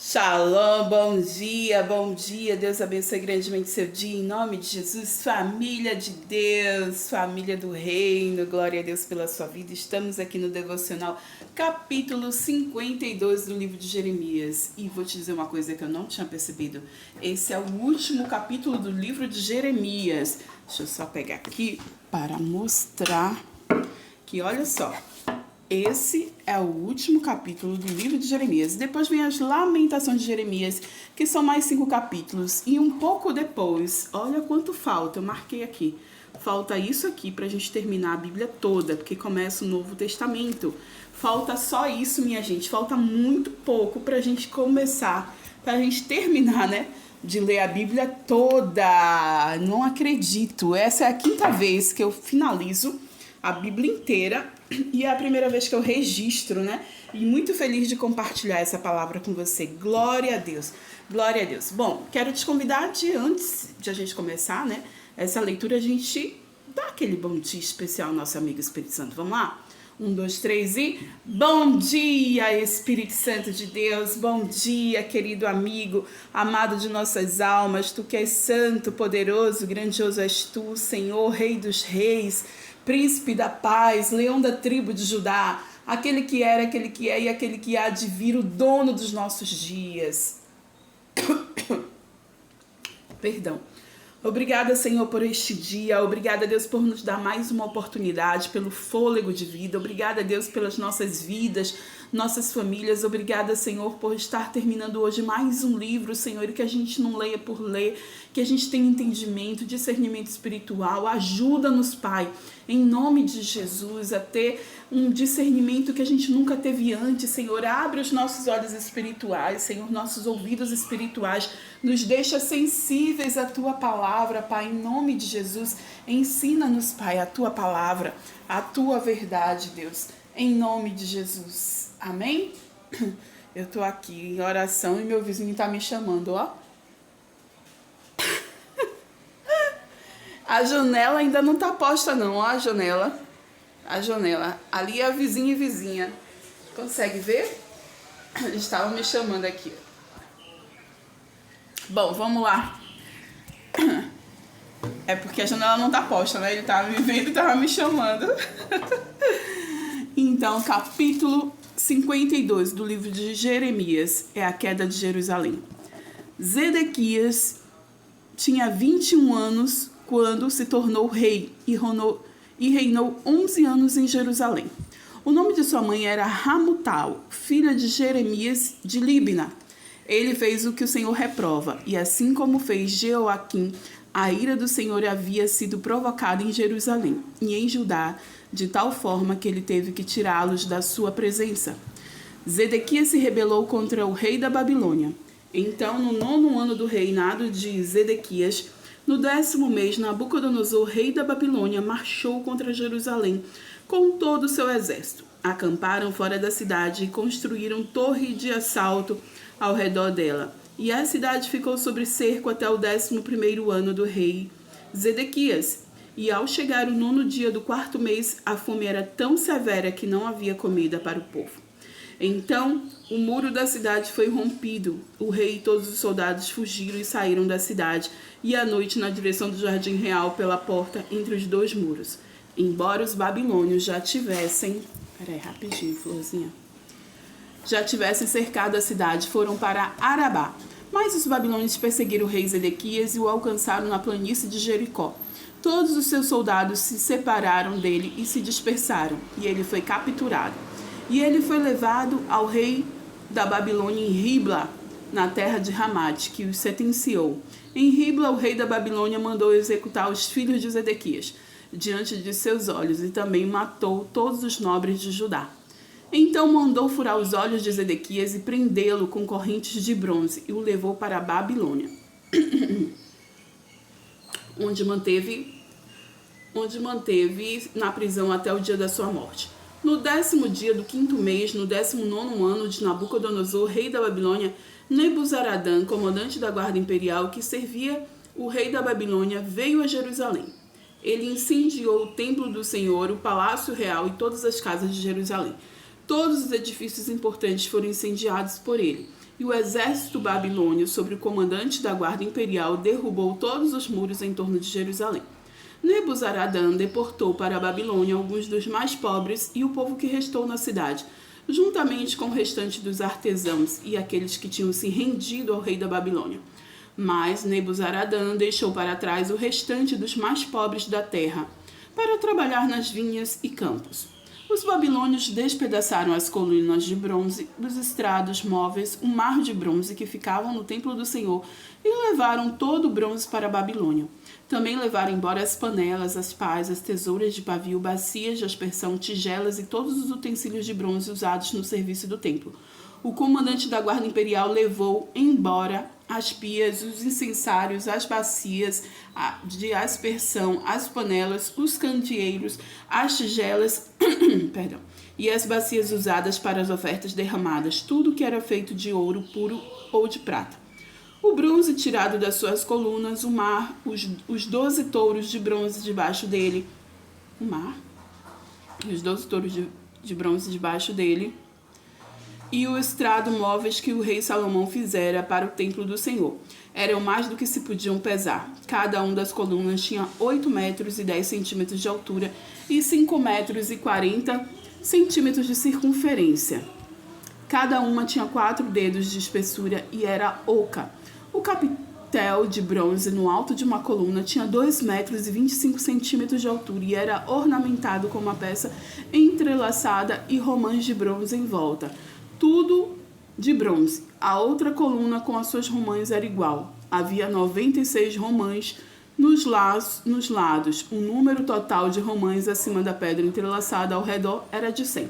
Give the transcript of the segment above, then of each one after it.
Shalom, bom dia, Deus abençoe grandemente seu dia, em nome de Jesus, família de Deus, família do reino, glória a Deus pela sua vida. Estamos aqui no devocional capítulo 52 do livro de Jeremias, e vou te dizer uma coisa que eu não tinha percebido, esse é o último capítulo do livro de Jeremias. Deixa eu só pegar aqui para mostrar que, olha só, esse é o último capítulo do livro de Jeremias. Depois vem as Lamentações de Jeremias, que são mais 5 capítulos. E um pouco depois, olha quanto falta, eu marquei aqui. Falta isso aqui para a gente terminar a Bíblia toda, porque começa o Novo Testamento. Falta só isso, minha gente. Falta muito pouco para a gente começar, para a gente terminar, né? De ler a Bíblia toda. Não acredito. Essa é a 5ª vez que eu finalizo a Bíblia inteira e é a primeira vez que eu registro, né? E muito feliz de compartilhar essa palavra com você. Glória a Deus, glória a Deus. Bom, quero te convidar antes de a gente começar, né? Essa leitura, a gente dá aquele bom dia especial ao nosso amigo Espírito Santo. Vamos lá? 1, 2, 3 e... Bom dia, Espírito Santo de Deus. Bom dia, querido amigo, amado de nossas almas. Tu que és santo, poderoso, grandioso és tu, Senhor, Rei dos reis, Príncipe da paz, leão da tribo de Judá, aquele que era, aquele que é e aquele que há de vir, o dono dos nossos dias. Perdão. Obrigada, Senhor, por este dia. Obrigada, Deus, por nos dar mais uma oportunidade, pelo fôlego de vida. Obrigada, Deus, pelas nossas vidas, nossas famílias. Obrigada, Senhor, por estar terminando hoje mais um livro, Senhor, e que a gente não leia por ler, que a gente tenha entendimento, discernimento espiritual. Ajuda-nos, Pai, em nome de Jesus, a ter um discernimento que a gente nunca teve antes, Senhor. Abre os nossos olhos espirituais, Senhor, nossos ouvidos espirituais. Nos deixa sensíveis à Tua palavra, Pai, em nome de Jesus. Ensina-nos, Pai, a Tua palavra, a Tua verdade, Deus, em nome de Jesus. Amém? Eu tô aqui em oração e meu vizinho tá me chamando, ó. A janela ainda não tá posta não, ó, a janela. A janela. Ali é a vizinha e vizinha. Consegue ver? Eles estavam me chamando aqui. Bom, vamos lá. É porque a janela não tá posta, né? Ele tava me vendo e tava me chamando. Então, capítulo 52 do livro de Jeremias é a queda de Jerusalém. Zedequias tinha 21 anos quando se tornou rei e reinou 11 anos em Jerusalém. O nome de sua mãe era Hamutal, filha de Jeremias de Libna. Ele fez o que o Senhor reprova, e assim como fez Jeoaquim, a ira do Senhor havia sido provocada em Jerusalém e em Judá, de tal forma que ele teve que tirá-los da sua presença. Zedequias se rebelou contra o rei da Babilônia. Então, no 9º ano do reinado de Zedequias, no 10º mês, Nabucodonosor, rei da Babilônia, marchou contra Jerusalém com todo o seu exército. Acamparam fora da cidade e construíram torre de assalto ao redor dela. E a cidade ficou sob cerco até o 11º ano do rei Zedequias. E ao chegar o 9º dia do 4º mês, a fome era tão severa que não havia comida para o povo. Então, o muro da cidade foi rompido. O rei e todos os soldados fugiram e saíram da cidade, e à noite na direção do jardim real pela porta entre os 2 muros. Embora os babilônios já tivessem... Peraí, rapidinho, florzinha. Já tivessem cercado a cidade, foram para Arabá. Mas os babilônios perseguiram o rei Zedequias e o alcançaram na planície de Jericó. Todos os seus soldados se separaram dele e se dispersaram, e ele foi capturado. E ele foi levado ao rei da Babilônia em Ribla, na terra de Ramate, que os sentenciou. Em Ribla, o rei da Babilônia mandou executar os filhos de Zedequias, diante de seus olhos, e também matou todos os nobres de Judá. Então mandou furar os olhos de Zedequias e prendê-lo com correntes de bronze, e o levou para a Babilônia, onde manteve na prisão até o dia da sua morte. No 10º dia do 5º mês, no 19º ano de Nabucodonosor, rei da Babilônia, Nebuzaradã, comandante da guarda imperial que servia o rei da Babilônia, veio a Jerusalém. Ele incendiou o templo do Senhor, o palácio real e todas as casas de Jerusalém. Todos os edifícios importantes foram incendiados por ele. e o exército babilônio, sob o comandante da guarda imperial, derrubou todos os muros em torno de Jerusalém. Nebuzaradã deportou para a Babilônia alguns dos mais pobres e o povo que restou na cidade, juntamente com o restante dos artesãos e aqueles que tinham se rendido ao rei da Babilônia. Mas Nebuzaradã deixou para trás o restante dos mais pobres da terra, para trabalhar nas vinhas e campos. Os babilônios despedaçaram as colunas de bronze dos estrados móveis, o mar de bronze que ficavam no templo do Senhor, e levaram todo o bronze para a Babilônia. Também levaram embora as panelas, as pás, as tesouras de pavio, bacias de aspersão, tigelas e todos os utensílios de bronze usados no serviço do templo. O comandante da guarda imperial levou embora as pias, os incensários, as bacias de aspersão, as panelas, os candeeiros, as tigelas e as bacias usadas para as ofertas derramadas, tudo que era feito de ouro puro ou de prata. O bronze tirado das suas colunas, o mar, os 12 touros de bronze debaixo dele, os 12 touros de bronze debaixo dele, e o estrado móveis que o rei Salomão fizera para o templo do Senhor. Eram mais do que se podiam pesar. Cada uma das colunas tinha 8 metros e 10 centímetros de altura e 5 metros e 40 centímetros de circunferência. Cada uma tinha 4 dedos de espessura e era oca. O capitel de bronze no alto de uma coluna tinha 2 metros e 25 centímetros de altura e era ornamentado com uma peça entrelaçada e romãs de bronze em volta. Tudo de bronze. A outra coluna com as suas romãs era igual. Havia 96 romãs nos lados. O número total de romãs acima da pedra entrelaçada ao redor era de 100.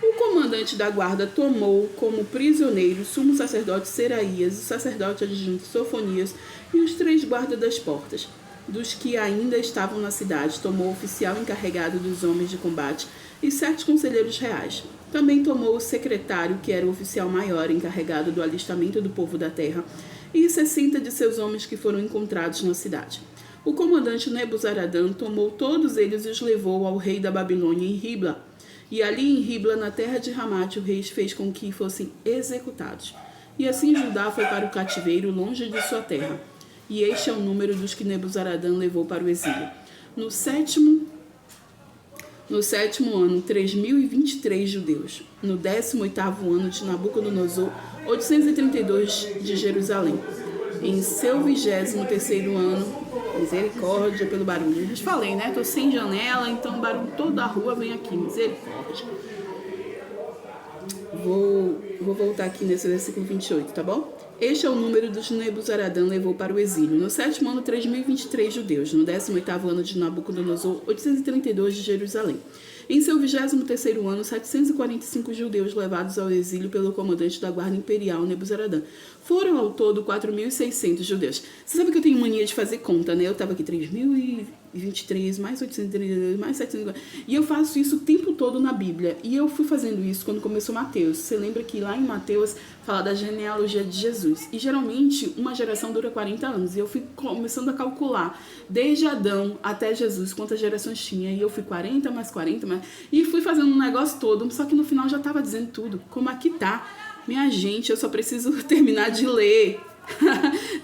O comandante da guarda tomou como prisioneiro o sumo sacerdote Seraías, o sacerdote adjunto Sofonias e os 3 guardas das portas. Dos que ainda estavam na cidade, tomou o oficial encarregado dos homens de combate e 7 conselheiros reais. Também tomou o secretário, que era o oficial maior encarregado do alistamento do povo da terra, e 60 de seus homens que foram encontrados na cidade. O comandante Nebuzaradã tomou todos eles e os levou ao rei da Babilônia em Ribla. E ali em Ribla, na terra de Ramate, o rei fez com que fossem executados. E assim Judá foi para o cativeiro, longe de sua terra. E este é o número dos que Nebuzaradã levou para o exílio. No sétimo ano, 3.023 judeus. No 18º ano de Nabucodonosor, 832 de Jerusalém. Em seu 23º ano, misericórdia pelo barulho. Eu já falei, né? Tô sem janela, então o barulho toda da rua vem aqui, misericórdia. Vou voltar aqui nesse versículo 28, tá bom? Este é o número dos que Nebuzaradã levou para o exílio. No 7º ano, 3.023 judeus. No 18º ano de Nabucodonosor, 832 de Jerusalém. Em seu 23º ano, 745 judeus levados ao exílio pelo comandante da guarda imperial, Nebuzaradã. Foram ao todo 4.600 judeus. Você sabe que eu tenho mania de fazer conta, né? Eu estava aqui 3.023, mais 832, mais 750. E eu faço isso o tempo todo na Bíblia. E eu fui fazendo isso quando começou Mateus. Você lembra que lá em Mateus fala da genealogia de Jesus. E geralmente uma geração dura 40 anos. E eu fui começando a calcular desde Adão até Jesus quantas gerações tinha. E eu fui 40 mais 40 mais... E fui fazendo um negócio todo. Só que no final já estava dizendo tudo. Como aqui tá. Minha gente, eu só preciso terminar de ler.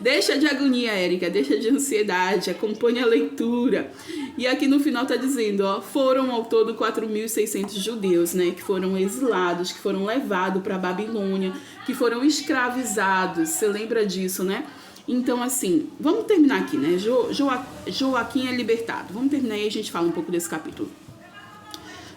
Deixa de agonia, Érica, deixa de ansiedade, acompanhe a leitura. E aqui no final tá dizendo, ó, foram ao todo 4.600 judeus, né, que foram exilados, que foram levados para a Babilônia, que foram escravizados. Você lembra disso, né? Então, assim, vamos terminar aqui, né? Joaquim é libertado. Vamos terminar e a gente fala um pouco desse capítulo.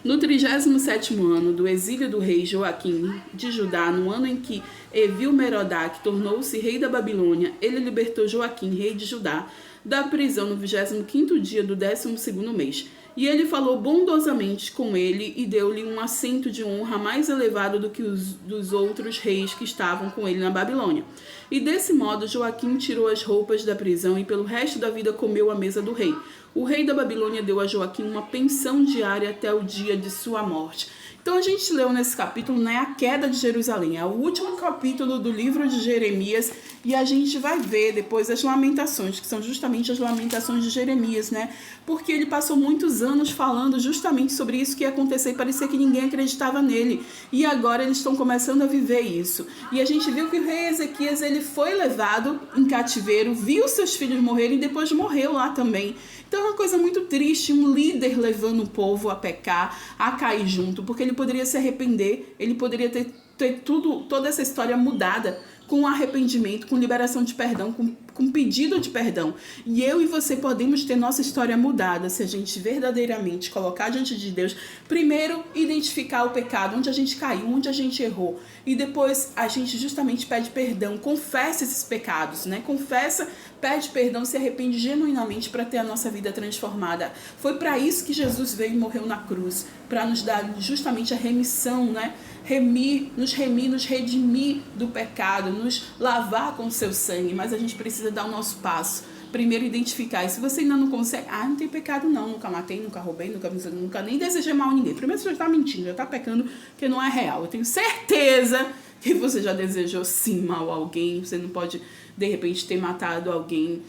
No 37º ano do exílio do rei Joaquim de Judá, no ano em que Evil-Merodach tornou-se rei da Babilônia, ele libertou Joaquim, rei de Judá, da prisão no 25º dia do 12º mês. E ele falou bondosamente com ele e deu-lhe um assento de honra mais elevado do que os dos outros reis que estavam com ele na Babilônia. E desse modo Joaquim tirou as roupas da prisão e pelo resto da vida comeu à mesa do rei. o rei da Babilônia deu a Joaquim uma pensão diária até o dia de sua morte. Então a gente leu nesse capítulo, né, a queda de Jerusalém. É o último capítulo do livro de Jeremias e a gente vai ver depois as lamentações, que são justamente as lamentações de Jeremias, né? Porque ele passou muitos anos falando justamente sobre isso que ia acontecer e parecia que ninguém acreditava nele. E agora eles estão começando a viver isso. E a gente viu que o rei Ezequias, ele foi levado em cativeiro, viu seus filhos morrerem e depois morreu lá também. Então é uma coisa muito triste, um líder levando o povo a pecar, a cair junto, porque ele poderia se arrepender, ele poderia ter toda essa história mudada com arrependimento, com liberação de perdão, com pedido de perdão. E eu e você podemos ter nossa história mudada se a gente verdadeiramente colocar diante de Deus, primeiro identificar o pecado, onde a gente caiu, onde a gente errou, e depois a gente justamente pede perdão, confessa esses pecados, né? Confessa, pede perdão, se arrepende genuinamente para ter a nossa vida transformada. Foi para isso que Jesus veio e morreu na cruz, para nos dar justamente a remissão, né? Nos redimir do pecado, nos lavar com o seu sangue, mas a gente precisa dar o nosso passo. Primeiro identificar, e se você ainda não consegue, não tem pecado não, nunca matei, nunca roubei, nunca nem desejei mal a ninguém. Primeiro você já está mentindo, já está pecando, porque não é real. Eu tenho certeza que você já desejou sim mal a alguém, você não pode de repente ter matado alguém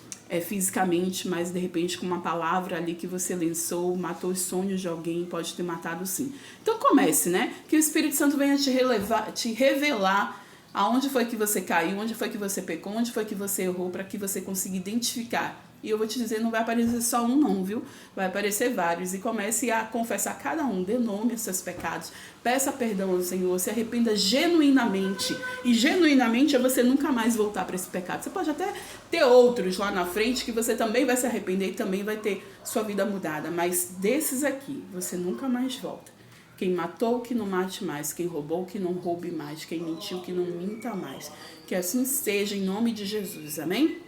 fisicamente, mas de repente com uma palavra ali que você lançou, matou os sonhos de alguém, pode ter matado sim. Então comece, né? Que o Espírito Santo venha te revelar aonde foi que você caiu, onde foi que você pecou, onde foi que você errou, para que você consiga identificar. E eu vou te dizer, não vai aparecer só um não, viu? Vai aparecer vários. E comece a confessar cada um, dê nome aos seus pecados, peça perdão ao Senhor, se arrependa genuinamente. E genuinamente é você nunca mais voltar para esse pecado. Você pode até ter outros lá na frente que você também vai se arrepender e também vai ter sua vida mudada. Mas desses aqui, você nunca mais volta. Quem matou, que não mate mais. Quem roubou, que não roube mais. Quem mentiu, que não minta mais. Que assim seja em nome de Jesus. Amém?